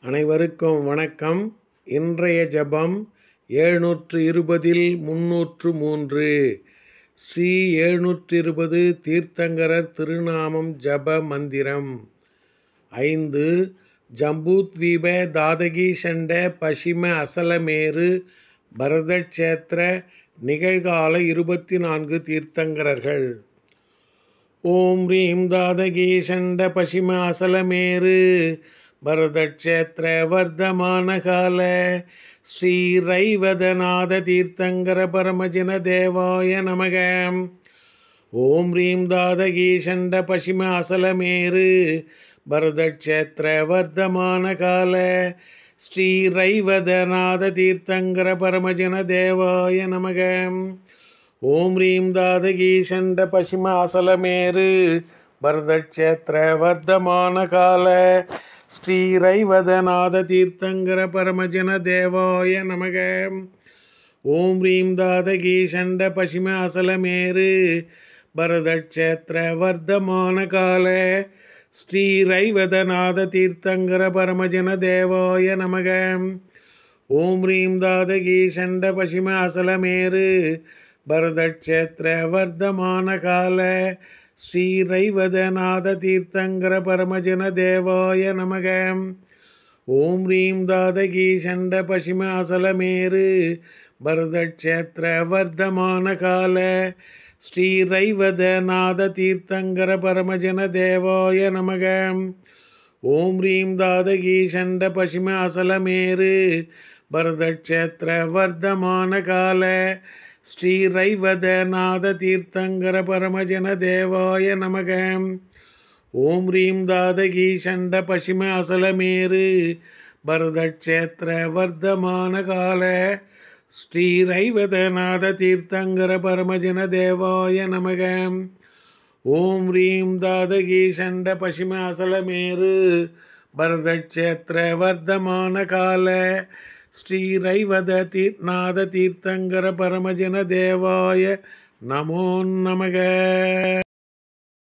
அனைவருக்கும் வணக்கம். இன்றைய ஜபம் 720 303 ஸ்ரீ 720 தீர்த்தங்கரர் திருநாமம் ஜப மந்திரம் 5 ஜம்பூத்வீப தாதகி ஷண்ட பசிம அசலமேரு பரதக்ஷேத்திர நிகழ்கால 24 தீர்த்தங்கரர்கள். ஓம் ரீம் தாதகி ஷண்ட பசிம அசலமேரு பரதக்ஷேத்திர வர்தமானகால ஸ்ரீ ரைவதநாத தீர்த்தங்கர பரமஜன தேவாய நமக. ஓம் ரீம் தாதகி ஷண்ட பசிம அசலமேரு பரதக்ஷேத்திர வர்தமானகால ஸ்ரீ ரைவதநாத தீர்த்தங்கர பரமஜன தேவாய நமக. ஓம் ரீம் தாதகி ஷண்ட பசிம அசலமேரு பரதக்ஷேத்திர வர்தமானகால ஸ்ரீ ரைவதநாத தீர்த்தங்கர பரமஜன தேவாய நமக. ஓம் ரீம் தாதகி ஷண்ட பசிம அசலமேரு பரதக்ஷேத்திர வர்தமானகால ஸ்ரீ ரைவதநாத தீர்த்தங்கர பரமஜன தேவாய நமக. ஓம் ரீம் தாதகி ஷண்ட பசிம அசலமேரு பரதக்ஷேத்திர வர்தமானகால ஸ்ரீ ரைவதநாத தீர்த்தங்கர பரமஜன தேவாய நமக. ஓம் ரீம் தாதகி ஷண்ட பசிம அசலமேரு பரதக்ஷேத்திர வர்தமானகால ஸ்ரீ ரைவதநாத தீர்த்தங்கர பரமஜன தேவாய நமக. ஓம் ரீம் தாதகி ஷண்ட பசிம அசலமேரு பரதக்ஷேத்திர வர்தமானகால ஸ்ரீ ரைவதநாத தீர்த்தங்கர பரமஜன தேவாய நமக. ஓம் ரீம் தாதகி ஷண்ட பசிம அசலமேரு பரதக்ஷேத்திர வர்தமானகால ஸ்ரீ ரைவதநாத தீர்த்தங்கர பரமஜன தேவாய நமக. ஓம் ரீம் தாதகி ஷண்ட பசிம அசலமேரு பரதக்ஷேத்திர வர்தமானகால ஸ்ரீ ரைவதநாத தீர்த்தங்கர பரமஜன தேவாய நமோ நமக.